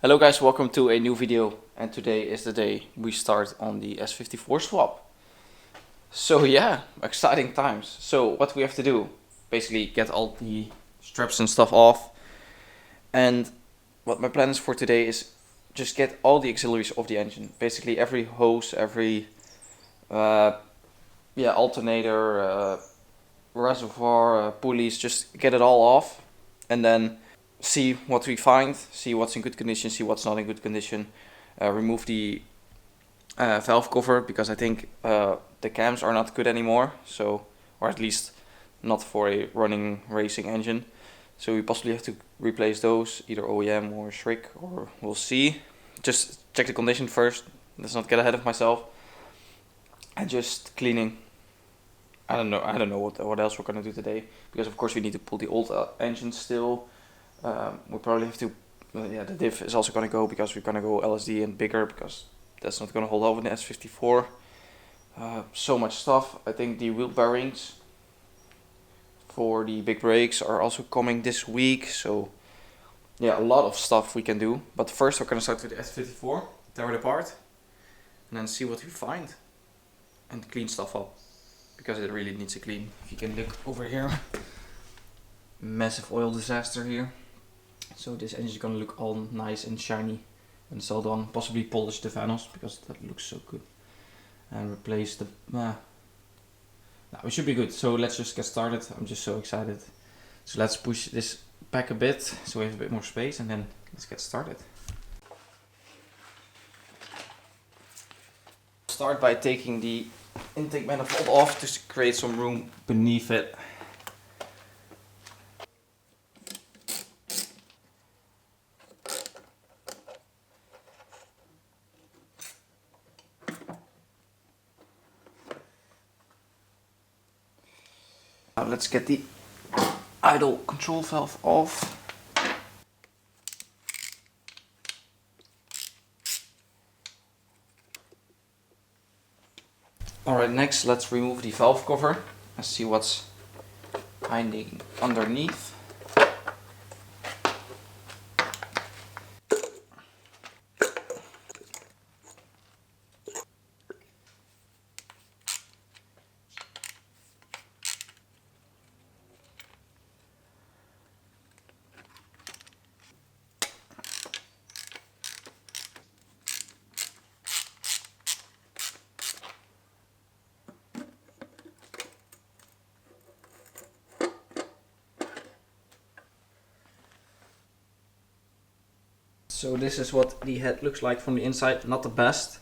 Hello guys, welcome to a new video, and today is the day we start on the S54 swap. So yeah, exciting times. So what we have to do, basically get all the straps and stuff off, and what my plan is for today is just get all the auxiliaries of the engine. Basically every hose, every alternator, reservoir, pulleys, just get it all off, and then see what we find, see what's in good condition, see what's not in good condition, remove the valve cover, because I think the cams are not good anymore, so, or at least not for a running racing engine, so we possibly have to replace those, either OEM or Schrick, or we'll see. Just check the condition first, let's not get ahead of myself, and just cleaning. I don't know what else we're gonna do today, because of course we need to pull the old engine still. We probably have to, the diff is also gonna go, because we're gonna go LSD and bigger, because that's not gonna hold over in the S54. So much stuff. I think the wheel bearings for the big brakes are also coming this week, so yeah, a lot of stuff we can do. But first we're gonna start with the S54, tear it apart, and then see what we find, and clean stuff up, because it really needs a clean. If you can look over here, massive oil disaster here. So this engine is gonna look all nice and shiny when it's all done. Possibly polish the panels, because that looks so good, and replace the we should be good. So let's just get started. I'm just so excited. So let's push this back a bit so we have a bit more space, and then let's get started. Start by taking the intake manifold off to create some room beneath it. Now let's get the idle control valve off. Alright, next let's remove the valve cover and see what's hiding underneath. So this is what the head looks like from the inside. Not the best,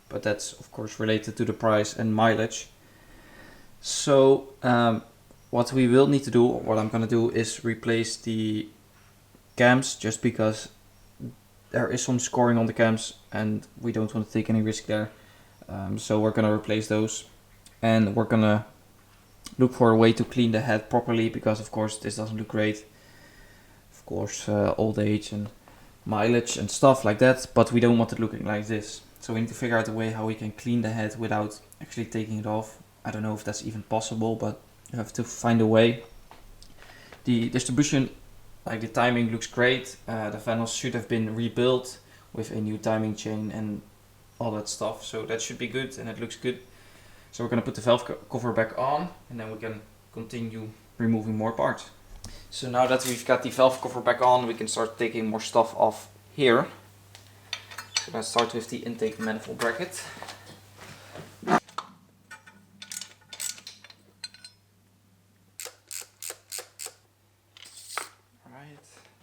but that's of course related to the price and mileage. So what we will need to do, or what I'm gonna do, is replace the cams, just because there is some scoring on the cams and we don't want to take any risk there. So we're gonna replace those, and we're gonna look for a way to clean the head properly, because of course this doesn't look great. Of course old age and mileage and stuff like that, but we don't want it looking like this. So we need to figure out a way how we can clean the head without actually taking it off. I don't know if that's even possible, but you have to find a way. The distribution, like the timing, looks great. The panels should have been rebuilt with a new timing chain and all that stuff, so that should be good, and it looks good. So we're going to put the valve cover back on, and then we can continue removing more parts. So now that we've got the valve cover back on, we can start taking more stuff off here. So let's start with the intake manifold bracket. Alright,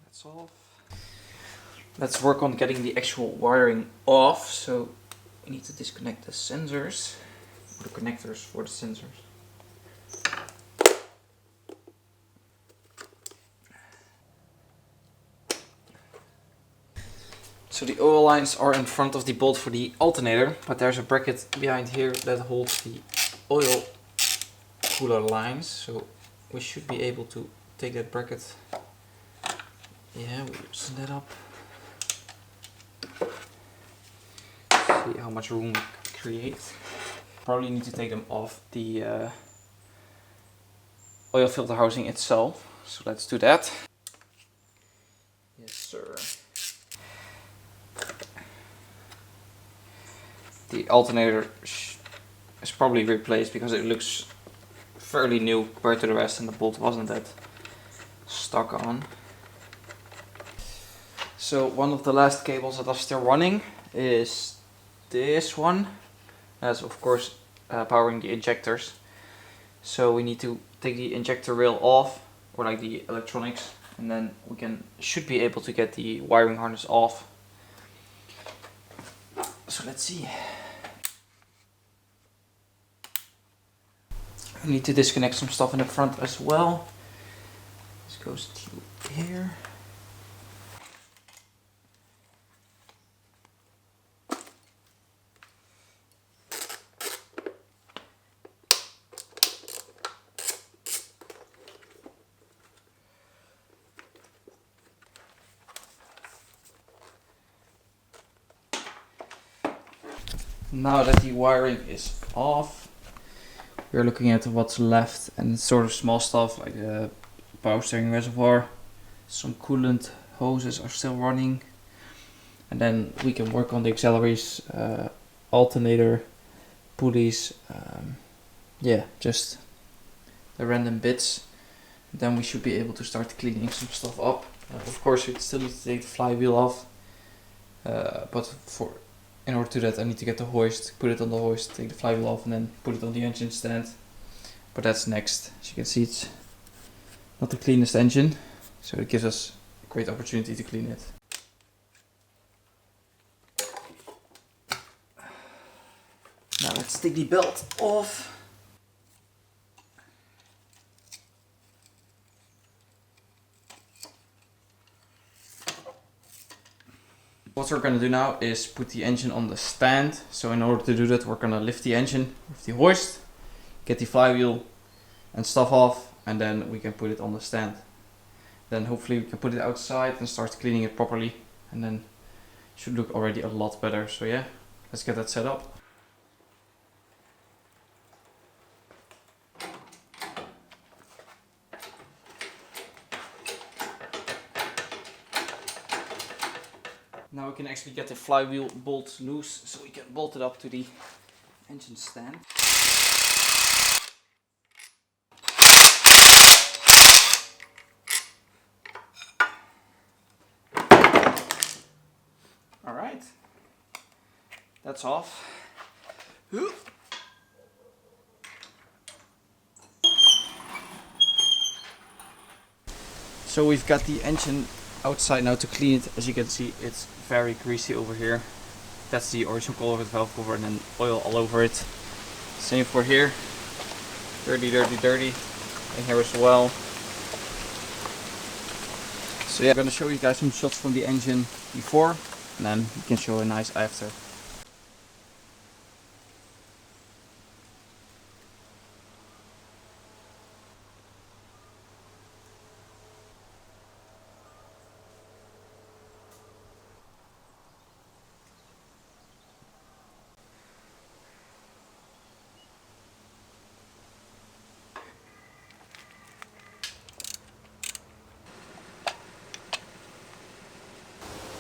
that's off. Let's work on getting the actual wiring off. So we need to disconnect the sensors, or the connectors for the sensors. So the oil lines are in front of the bolt for the alternator, but there's a bracket behind here that holds the oil cooler lines. So we should be able to take that bracket. Yeah, we'll loosen that up. See how much room we can create. Probably need to take them off the oil filter housing itself. So let's do that. Yes, sir. The alternator is probably replaced because it looks fairly new compared to the rest, and the bolt wasn't that stuck on. So one of the last cables that are still running is this one. That's of course powering the injectors. So we need to take the injector rail off, or like the electronics, and then we should be able to get the wiring harness off. So let's see. I need to disconnect some stuff in the front as well. This goes to here. Now that the wiring is off, we're looking at what's left, and sort of small stuff like the power steering reservoir, some coolant hoses are still running, and then we can work on the auxiliaries, alternator, pulleys, yeah, just the random bits. Then we should be able to start cleaning some stuff up. Of course we still need to take the flywheel off, but in order to do that I need to get the hoist, put it on the hoist, take the flywheel off, and then put it on the engine stand. But that's next. As you can see, it's not the cleanest engine, so it gives us a great opportunity to clean it. Now let's take the belt off. What we're going to do now is put the engine on the stand. So in order to do that, we're going to lift the engine with the hoist, get the flywheel and stuff off, and then we can put it on the stand. Then hopefully we can put it outside and start cleaning it properly, and then it should look already a lot better. So yeah, let's get that set up. Now we can actually get the flywheel bolt loose, so we can bolt it up to the engine stand. Alright, that's off. So we've got the engine outside now to clean it. As you can see, it's very greasy over here. That's the original color of the valve cover, and then oil all over it. Same for here. Dirty, dirty, dirty. And here as well. So yeah, I'm gonna show you guys some shots from the engine before, and then we can show a nice after.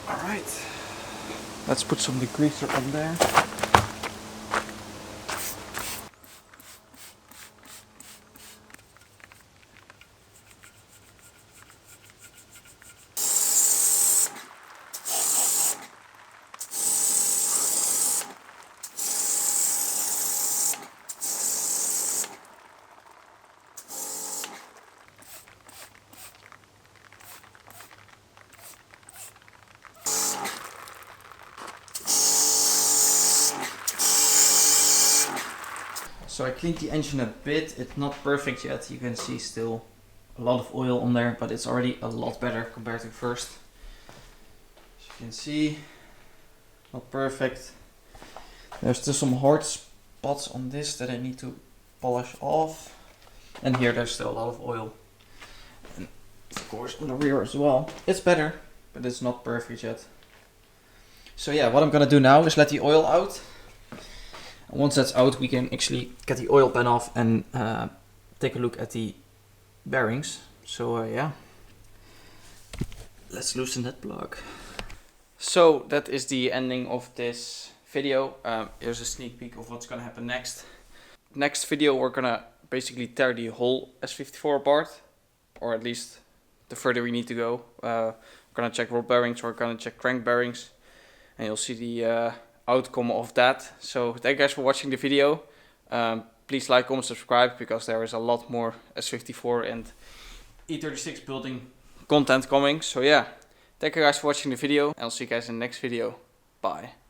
Alright, let's put some degreaser on there. So I cleaned the engine a bit. It's not perfect yet. You can see still a lot of oil on there, but it's already a lot better compared to first. As you can see, not perfect. There's still some hard spots on this that I need to polish off. And here there's still a lot of oil. And of course on the rear as well. It's better, but it's not perfect yet. So yeah, what I'm gonna do now is let the oil out. Once that's out, we can actually get the oil pan off and take a look at the bearings. So yeah, let's loosen that plug. So that is the ending of this video. Here's a sneak peek of what's gonna happen next. Next video we're gonna basically tear the whole S54 apart, or at least the further we need to go. We're gonna check rod bearings, we're gonna check crank bearings, and you'll see the outcome of that. So thank you guys for watching the video. Please like, comment, subscribe, because there is a lot more S54 and E36 building content coming. So yeah, thank you guys for watching the video, and I'll see you guys in the next video. Bye.